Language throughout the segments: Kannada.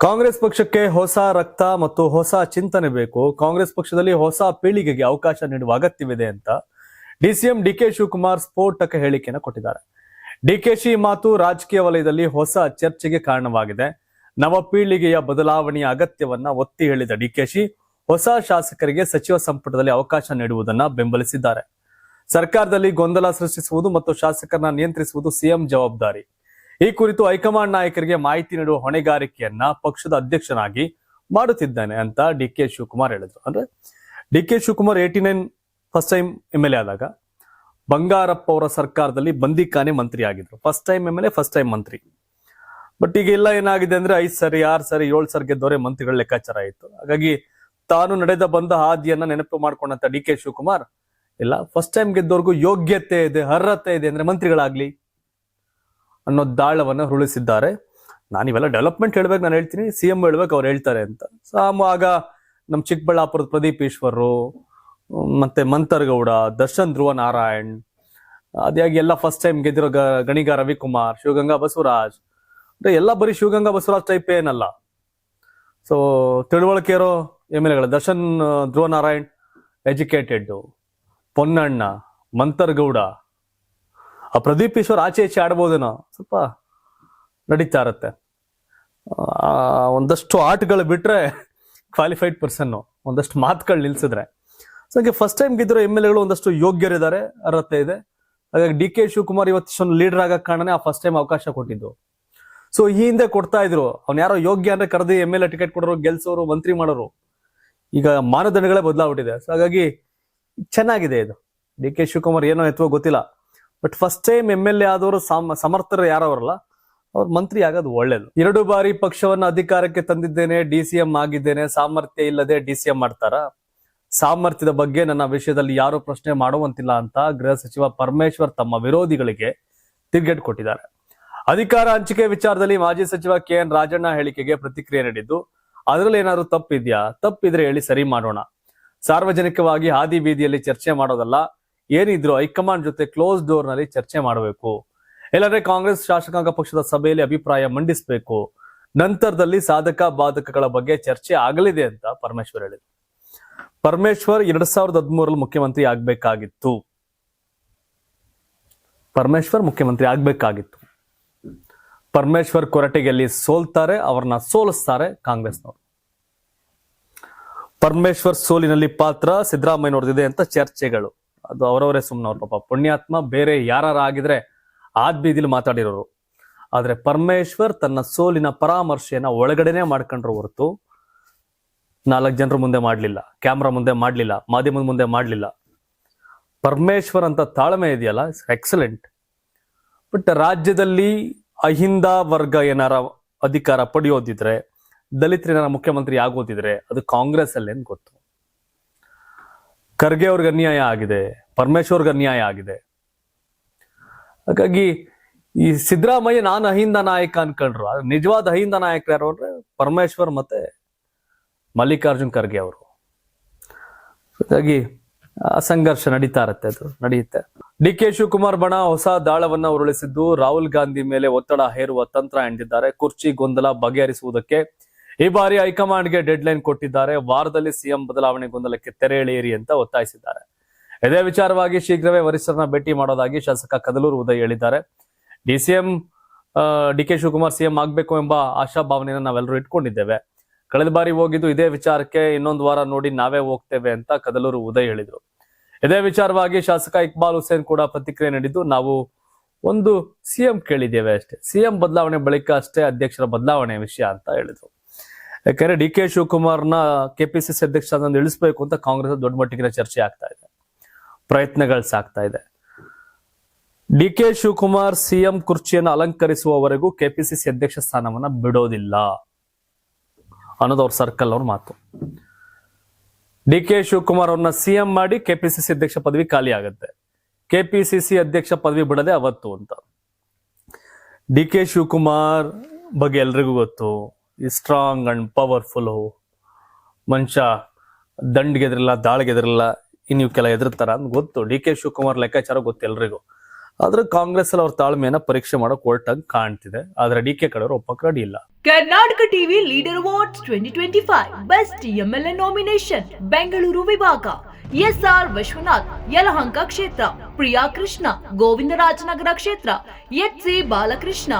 ಕಾಂಗ್ರೆಸ್ ಪಕ್ಷಕ್ಕೆ ಹೊಸ ರಕ್ತ ಮತ್ತು ಹೊಸ ಚಿಂತನೆ ಬೇಕು. ಕಾಂಗ್ರೆಸ್ ಪಕ್ಷದಲ್ಲಿ ಹೊಸ ಪೀಳಿಗೆಗೆ ಅವಕಾಶ ನೀಡುವ ಅಗತ್ಯವಿದೆ ಅಂತ ಡಿಸಿಎಂ ಡಿಕೆ ಶಿವಕುಮಾರ್ ಸ್ಫೋಟಕ ಹೇಳಿಕೆಯನ್ನು ಕೊಟ್ಟಿದ್ದಾರೆ. ಡಿಕೆಶಿ ಮಾತು ರಾಜಕೀಯ ವಲಯದಲ್ಲಿ ಹೊಸ ಚರ್ಚೆಗೆ ಕಾರಣವಾಗಿದೆ. ನವ ಪೀಳಿಗೆಯ ಬದಲಾವಣೆಯ ಅಗತ್ಯವನ್ನ ಒತ್ತಿ ಹೇಳಿದ ಡಿಕೆಶಿ ಹೊಸ ಶಾಸಕರಿಗೆ ಸಚಿವ ಸಂಪುಟದಲ್ಲಿ ಅವಕಾಶ ನೀಡುವುದನ್ನ ಬೆಂಬಲಿಸಿದ್ದಾರೆ. ಸರ್ಕಾರದಲ್ಲಿ ಗೊಂದಲ ಸೃಷ್ಟಿಸುವುದು ಮತ್ತು ಶಾಸಕರನ್ನ ನಿಯಂತ್ರಿಸುವುದು ಸಿಎಂ ಜವಾಬ್ದಾರಿ. ಈ ಕುರಿತು ಹೈಕಮಾಂಡ್ ನಾಯಕರಿಗೆ ಮಾಹಿತಿ ನೀಡುವ ಹೊಣೆಗಾರಿಕೆಯನ್ನ ಪಕ್ಷದ ಅಧ್ಯಕ್ಷನಾಗಿ ಮಾಡುತ್ತಿದ್ದಾನೆ ಅಂತ ಡಿಕೆ ಶಿವಕುಮಾರ್ ಹೇಳಿದ್ರು. ಅಂದ್ರೆ DK Shivakumar 89 first time MLA ಆದಾಗ ಬಂಗಾರಪ್ಪ ಅವರ ಸರ್ಕಾರದಲ್ಲಿ ಬಂದಿಖಾನೆ ಮಂತ್ರಿ ಆಗಿದ್ರು. First time MLA, first time ಮಂತ್ರಿ. ಬಟ್ ಈಗ ಎಲ್ಲ ಏನಾಗಿದೆ ಅಂದ್ರೆ 5 ಸರಿ 6 ಸರಿ 7 ಸರಿ ಗೆದ್ದವರೇ ಮಂತ್ರಿಗಳ ಲೆಕ್ಕಾಚಾರ ಆಯಿತು. ಹಾಗಾಗಿ ತಾನು ನಡೆದ ಬಂದ ಹಾದಿಯನ್ನ ನೆನಪು ಮಾಡ್ಕೊಂಡಂತ ಡಿಕೆ ಶಿವಕುಮಾರ್ ಇಲ್ಲ, ಫಸ್ಟ್ ಟೈಮ್ ಗೆದ್ದವ್ರಿಗೂ ಯೋಗ್ಯತೆ ಇದೆ, ಅರ್ಹತೆ ಇದೆ ಅಂದ್ರೆ ಮಂತ್ರಿಗಳಾಗ್ಲಿ ಅನ್ನೋ ದಾಳವನ್ನ ಹುರುಳಿಸಿದ್ದಾರೆ. ನಾನು ಇವೆಲ್ಲ ಡೆವಲಪ್ಮೆಂಟ್ ಹೇಳ್ಬೇಕು, ನಾನು ಹೇಳ್ತೀನಿ, ಸಿಎಂ ಹೇಳ್ಬೇಕು, ಅವ್ರು ಹೇಳ್ತಾರೆ ಅಂತ. ಸೊ ಆಗ ನಮ್ಮ ಚಿಕ್ಕಬಳ್ಳಾಪುರದ ಪ್ರದೀಪ್ ಈಶ್ವರ್, ಮತ್ತೆ ಮಂತರ್ಗೌಡ, ದರ್ಶನ್ ಧ್ರುವ ನಾರಾಯಣ್, ಅದಾಗಿ ಎಲ್ಲ ಫಸ್ಟ್ ಟೈಮ್ ಗೆದ್ದಿರೋ ಗಣಿಗ ರವಿಕುಮಾರ್, ಶಿವಗಂಗಾ ಬಸವರಾಜ್, ಅಂದ್ರೆ ಎಲ್ಲ ಬರೀ ಶಿವಗಂಗಾ ಬಸವರಾಜ್ ಟೈಪ್ ಏನಲ್ಲ. ಸೊ ತಿಳುವಳಿಕೆ ಇರೋ MLAಗಳು ದರ್ಶನ್ ಧ್ರುವ ನಾರಾಯಣ್ ಎಜುಕೇಟೆಡ್, ಪೊನ್ನಣ್ಣ, ಮಂತರ್ಗೌಡ, ಆ ಪ್ರದೀಪ್ ಈಶ್ವರ್ ಆಚೆ ಈಚೆ ಆಡ್ಬೋದೇನೋ, ಸ್ವಲ್ಪ ನಡೀತಾ ಇರತ್ತೆ. ಒಂದಷ್ಟು ಆಟಗಳು ಬಿಟ್ರೆ ಕ್ವಾಲಿಫೈಡ್ ಪರ್ಸನ್, ಒಂದಷ್ಟು ಮಾತುಗಳು ನಿಲ್ಸಿದ್ರೆ. ಸೊ ಹಾಗೆ ಫಸ್ಟ್ ಟೈಮ್ ಗೆದ್ದಿರೋ MLAಗಳು ಒಂದಷ್ಟು ಯೋಗ್ಯರಿದ್ದಾರೆ, ಅರ್ಹತೆ ಇದೆ. ಹಾಗಾಗಿ ಡಿಕೆ ಶಿವಕುಮಾರ್ ಇವತ್ತಿಷ್ಟೊಂದು ಲೀಡರ್ ಆಗಕ್ಕೆ ಕಾರಣನೇ ಆ ಫಸ್ಟ್ ಟೈಮ್ ಅವಕಾಶ ಕೊಟ್ಟಿದ್ದು. ಸೊ ಈ ಹಿಂದೆ ಕೊಡ್ತಾ ಇದ್ರು, ಅವ್ನು ಯಾರೋ ಯೋಗ್ಯ ಅಂದ್ರೆ ಕರೆದಿ MLA ಟಿಕೆಟ್ ಕೊಡೋರು, ಗೆಲ್ಸೋರು, ಮಂತ್ರಿ ಮಾಡೋರು. ಈಗ ಮಾನದಂಡಗಳೇ ಬದಲಾಗ್ಬಿಟ್ಟಿದೆ. ಸೊ ಹಾಗಾಗಿ ಚೆನ್ನಾಗಿದೆ ಇದು. ಡಿಕೆ ಶಿವಕುಮಾರ್ ಏನೋ ಎತ್ತುವ ಗೊತ್ತಿಲ್ಲ, ಬಟ್ ಫಸ್ಟ್ ಟೈಮ್ MLA ಆದವರು ಸಮರ್ಥರು ಯಾರವರಲ್ಲ, ಅವ್ರು ಮಂತ್ರಿ ಆಗೋದು ಒಳ್ಳೇದು. 2 ಬಾರಿ ಪಕ್ಷವನ್ನ ಅಧಿಕಾರಕ್ಕೆ ತಂದಿದ್ದೇನೆ, DCM ಆಗಿದ್ದೇನೆ, ಸಾಮರ್ಥ್ಯ ಇಲ್ಲದೆ DCM ಮಾಡ್ತಾರ? ಸಾಮರ್ಥ್ಯದ ಬಗ್ಗೆ ನನ್ನ ವಿಷಯದಲ್ಲಿ ಯಾರು ಪ್ರಶ್ನೆ ಮಾಡುವಂತಿಲ್ಲ ಅಂತ ಗೃಹ ಸಚಿವ ಪರಮೇಶ್ವರ್ ತಮ್ಮ ವಿರೋಧಿಗಳಿಗೆ ತಿರುಗೇಟು ಕೊಟ್ಟಿದ್ದಾರೆ. ಅಧಿಕಾರ ಹಂಚಿಕೆ ವಿಚಾರದಲ್ಲಿ ಮಾಜಿ ಸಚಿವ KN ರಾಜಣ್ಣ ಹೇಳಿಕೆಗೆ ಪ್ರತಿಕ್ರಿಯೆ ನೀಡಿದ್ದು, ಅದರಲ್ಲಿ ಏನಾದ್ರು ತಪ್ಪಿದ್ಯಾ? ತಪ್ಪಿದ್ರೆ ಹೇಳಿ, ಸರಿ ಮಾಡೋಣ. ಸಾರ್ವಜನಿಕವಾಗಿ ಹಾದಿ ಬೀದಿಯಲ್ಲಿ ಚರ್ಚೆ ಮಾಡೋದಲ್ಲ, ಏನಿದ್ರು ಹೈಕಮಾಂಡ್ ಜೊತೆ ಕ್ಲೋಸ್ ಡೋರ್ ನಲ್ಲಿ ಚರ್ಚೆ ಮಾಡಬೇಕು. ಇಲ್ಲಾಂದ್ರೆ ಕಾಂಗ್ರೆಸ್ ಶಾಸಕಾಂಗ ಪಕ್ಷದ ಸಭೆಯಲ್ಲಿ ಅಭಿಪ್ರಾಯ ಮಂಡಿಸಬೇಕು. ನಂತರದಲ್ಲಿ ಸಾಧಕ ಬಾಧಕಗಳ ಬಗ್ಗೆ ಚರ್ಚೆ ಆಗಲಿದೆ ಅಂತ ಪರಮೇಶ್ವರ್ ಹೇಳಿದ್ರು. ಪರಮೇಶ್ವರ್ 2013 ಮುಖ್ಯಮಂತ್ರಿ ಆಗ್ಬೇಕಾಗಿತ್ತು. ಪರಮೇಶ್ವರ್ ಕೊರಟೆಗೆಲ್ಲಿ ಸೋಲ್ತಾರೆ, ಅವ್ರನ್ನ ಸೋಲಿಸ್ತಾರೆ ಕಾಂಗ್ರೆಸ್ನವರು. ಪರಮೇಶ್ವರ್ ಸೋಲಿನಲ್ಲಿ ಪಾತ್ರ ಸಿದ್ದರಾಮಯ್ಯನವ್ರದಿದೆ ಅಂತ ಚರ್ಚೆಗಳು. ಅದು ಅವರವರೇ ಸುಮ್ಮನವ್ರು, ಪಾಪ ಪುಣ್ಯಾತ್ಮ. ಬೇರೆ ಯಾರಾಗಿದ್ರೆ ಆದ್ ಬೀದಿಲಿ ಮಾತಾಡಿರೋರು. ಆದ್ರೆ ಪರಮೇಶ್ವರ್ ತನ್ನ ಸೋಲಿನ ಪರಾಮರ್ಶೆಯನ್ನ ಒಳಗಡೆನೆ ಮಾಡ್ಕೊಂಡ್ರು ಹೊರತು 4 ಜನರ ಮುಂದೆ ಮಾಡ್ಲಿಲ್ಲ, ಕ್ಯಾಮ್ರಾ ಮುಂದೆ ಮಾಡ್ಲಿಲ್ಲ, ಮಾಧ್ಯಮದ ಮುಂದೆ ಮಾಡ್ಲಿಲ್ಲ. ಪರಮೇಶ್ವರ್ ಅಂತ ತಾಳ್ಮೆ ಇದೆಯಲ್ಲ, ಎಕ್ಸಲೆಂಟ್. ಬಟ್ ರಾಜ್ಯದಲ್ಲಿ ಅಹಿಂದ ವರ್ಗ ಏನಾರ ಅಧಿಕಾರ ಪಡೆಯೋದಿದ್ರೆ, ದಲಿತರೇನಾರ ಮುಖ್ಯಮಂತ್ರಿ ಆಗೋದಿದ್ರೆ ಅದು ಕಾಂಗ್ರೆಸ್ ಅಲ್ಲೇನ್ ಗೊತ್ತು. ಖರ್ಗೆ ಅವ್ರಿಗೆ ಅನ್ಯಾಯ ಆಗಿದೆ, ಪರಮೇಶ್ವರ್ಗೆ ಅನ್ಯಾಯ ಆಗಿದೆ. ಹಾಗಾಗಿ ಈ ಸಿದ್ದರಾಮಯ್ಯ ನಾನು ಅಹಿಂದ ನಾಯಕ ಅನ್ಕೊಂಡ್ರು, ನಿಜವಾದ ಅಹಿಂದ ನಾಯಕರು ಯಾರು ಅಂದ್ರೆ ಪರಮೇಶ್ವರ್ ಮತ್ತೆ ಮಲ್ಲಿಕಾರ್ಜುನ್ ಖರ್ಗೆ ಅವರು. ಹಾಗಾಗಿ ಆ ಸಂಘರ್ಷ ನಡೀತಾ ಇರತ್ತೆ, ಅದು ನಡೆಯುತ್ತೆ. ಡಿಕೆ ಶಿವಕುಮಾರ್ ಬಣ ಹೊಸ ದಾಳವನ್ನ ಉರುಳಿಸಿದ್ದು, ರಾಹುಲ್ ಗಾಂಧಿ ಮೇಲೆ ಒತ್ತಡ ಹೇರುವ ತಂತ್ರ ಎಂದಿದ್ದಾರೆ. ಕುರ್ಚಿ ಗೊಂದಲ ಬಗೆಹರಿಸುವುದಕ್ಕೆ ಈ ಬಾರಿ ಹೈಕಮಾಂಡ್ಗೆ ಡೆಡ್ ಲೈನ್ ಕೊಟ್ಟಿದ್ದಾರೆ. ವಾರದಲ್ಲಿ ಸಿಎಂ ಬದಲಾವಣೆ ಗೊಂದಲಕ್ಕೆ ತೆರೆ ಎಳೆಯಿರಿ ಅಂತ ಒತ್ತಾಯಿಸಿದ್ದಾರೆ. ಇದೇ ವಿಚಾರವಾಗಿ ಶೀಘ್ರವೇ ವರಿಷ್ಠರನ್ನ ಭೇಟಿ ಮಾಡೋದಾಗಿ ಶಾಸಕ ಕದಲೂರು ಉದಯ್ ಹೇಳಿದ್ದಾರೆ. ಡಿಕೆ ಶಿವಕುಮಾರ್ ಸಿಎಂ ಆಗ್ಬೇಕು ಎಂಬ ಆಶಾಭಾವನೆಯನ್ನು ನಾವೆಲ್ಲರೂ ಇಟ್ಕೊಂಡಿದ್ದೇವೆ. ಕಳೆದ ಬಾರಿ ಹೋಗಿದ್ದು ಇದೇ ವಿಚಾರಕ್ಕೆ, ಇನ್ನೊಂದು ವಾರ ನೋಡಿ ನಾವೇ ಹೋಗ್ತೇವೆ ಅಂತ ಕದಲೂರು ಉದಯ್ ಹೇಳಿದ್ರು. ಇದೇ ವಿಚಾರವಾಗಿ ಶಾಸಕ ಇಕ್ಬಾಲ್ ಹುಸೇನ್ ಕೂಡ ಪ್ರತಿಕ್ರಿಯೆ ನೀಡಿದ್ದು, ನಾವು ಒಂದು ಸಿಎಂ ಕೇಳಿದ್ದೇವೆ ಅಷ್ಟೇ, ಸಿಎಂ ಬದಲಾವಣೆ ಬಳಿಕ ಅಷ್ಟೇ ಅಧ್ಯಕ್ಷರ ಬದಲಾವಣೆ ವಿಷಯ ಅಂತ ಹೇಳಿದ್ರು. ಯಾಕಂದ್ರೆ ಡಿಕೆ ಶಿವಕುಮಾರ್ನ ಕೆಪಿಸಿಸಿ ಅಧ್ಯಕ್ಷ ಇಳಿಸಬೇಕು ಅಂತ ಕಾಂಗ್ರೆಸ್ ದೊಡ್ಡ ಮಟ್ಟಿಗಿನ ಚರ್ಚೆ ಆಗ್ತಾ ಇದೆ, ಪ್ರಯತ್ನಗಳು ಸಾಗ್ತಾ ಇದೆ. ಡಿಕೆ ಶಿವಕುಮಾರ್ ಸಿಎಂ ಕುರ್ಚಿಯನ್ನು ಅಲಂಕರಿಸುವವರೆಗೂ ಕೆಪಿಸಿಸಿ ಅಧ್ಯಕ್ಷ ಸ್ಥಾನವನ್ನ ಬಿಡೋದಿಲ್ಲ ಅನ್ನೋದು ಅವ್ರ ಸರ್ಕಲ್ ಅವ್ರ ಮಾತು. ಡಿಕೆ ಶಿವಕುಮಾರ್ ಅವ್ರನ್ನ ಸಿಎಂ ಮಾಡಿ ಕೆಪಿಸಿಸಿ ಅಧ್ಯಕ್ಷ ಪದವಿ ಖಾಲಿ ಆಗುತ್ತೆ. ಕೆಪಿಸಿಸಿ ಅಧ್ಯಕ್ಷ ಪದವಿ ಬಿಡದೆ ಅವತ್ತು ಅಂತ. ಡಿಕೆ ಶಿವಕುಮಾರ್ ಬಗ್ಗೆ ಎಲ್ರಿಗೂ ಗೊತ್ತು, ಈ ಸ್ಟ್ರಾಂಗ್ ಅಂಡ್ ಪವರ್ಫುಲ್ ಮನುಷ್ಯ. ದಂಡ್ಗೆ ಎದ್ರಲ್ಲ, ದಾಳಿಗೆ ಎದ್ರಲ್ಲ, ಇನ್ನಿವಕ್ಕೆಲ್ಲ ಎದುರ್ತಾರ ಅಂತ ಗೊತ್ತು. ಡಿಕೆ ಶಿವಕುಮಾರ್ ಲೆಕ್ಕಾಚಾರ ಗೊತ್ತು ಎಲ್ರಿಗೂ. ಆದ್ರೆ ಕಾಂಗ್ರೆಸ್ ಅಲ್ಲಿ ಅವ್ರ ತಾಳ್ಮೆಯನ್ನ ಪರೀಕ್ಷೆ ಮಾಡೋ ಕೋರ್ಟ್ ಆಗಿ ಕಾಣ್ತಿದೆ. ಆದ್ರೆ ಡಿಕೆ ಕಡೆಯವರು ಒಪ್ಪಕ್ಕೆ ರೆಡಿ ಇಲ್ಲ. Karnataka TV leader 2025 best MLA nomination Bengaluru ವಿಭಾಗ ಎಸ್ಆರ್ ವಿಶ್ವನಾಥ್ ಯಲಹಂಕ ಕ್ಷೇತ್ರ, ಪ್ರಿಯಾ ಕೃಷ್ಣ ಗೋವಿಂದರಾಜನಗರ ಕ್ಷೇತ್ರ, ಎಚ್ಸಿ ಬಾಲಕೃಷ್ಣ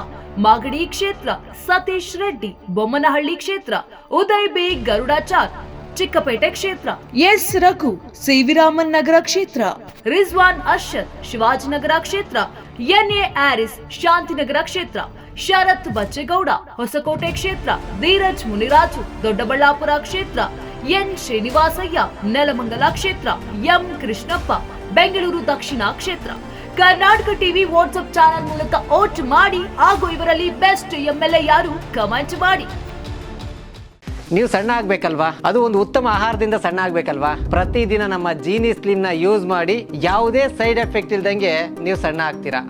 ಮಾಗಡಿ ಕ್ಷೇತ್ರ, ಸತೀಶ್ ರೆಡ್ಡಿ ಬೊಮ್ಮನಹಳ್ಳಿ ಕ್ಷೇತ್ರ, ಉದಯ್ ಬಿ ಗರುಡಾಚಾರ್ ಚಿಕ್ಕಪೇಟೆ ಕ್ಷೇತ್ರ, ಎಸ್ ರಘು ಸಿವಿರಾಮನ್ ನಗರ ಕ್ಷೇತ್ರ, ರಿಜ್ವಾನ್ ಅರ್ಷದ್ ಶಿವಾಜಿನಗರ ಕ್ಷೇತ್ರ, ಎನ್ಎ ಆರಿಸ್ ಶಾಂತಿನಗರ ಕ್ಷೇತ್ರ, ಶರತ್ ಬಚ್ಚೇಗೌಡ ಹೊಸಕೋಟೆ ಕ್ಷೇತ್ರ, ಧೀರಜ್ ಮುನಿರಾಜು ದೊಡ್ಡಬಳ್ಳಾಪುರ ಕ್ಷೇತ್ರ, ಎನ್ ಶ್ರೀನಿವಾಸಯ್ಯ ನೆಲಮಂಗಲ ಕ್ಷೇತ್ರ, ಎಂ ಕೃಷ್ಣಪ್ಪ ಬೆಂಗಳೂರು ದಕ್ಷಿಣ ಕ್ಷೇತ್ರ. ಕರ್ನಾಟಕ ಟಿವಿ ವಾಟ್ಸ್ಆಪ್ ಚಾನೆಲ್ ಮೂಲಕ ವೋಟ್ ಮಾಡಿ ಹಾಗೂ ಇವರಲ್ಲಿ ಬೆಸ್ಟ್ ಎಂಎಲ್ಎ ಯಾರು ಕಮೆಂಟ್ ಮಾಡಿ. ನೀವು ಸಣ್ಣ ಆಗ್ಬೇಕಲ್ವಾ? ಅದು ಒಂದು ಉತ್ತಮ ಆಹಾರದಿಂದ ಸಣ್ಣ ಆಗ್ಬೇಕಲ್ವಾ? ಪ್ರತಿದಿನ ನಮ್ಮ ಜೀನಿ ಸ್ಲಿಮ್ ನ ಯೂಸ್ ಮಾಡಿ ಯಾವುದೇ ಸೈಡ್ ಎಫೆಕ್ಟ್ ಇಲ್ದಂಗೆ ನೀವು ಸಣ್ಣ ಆಗ್ತೀರಾ.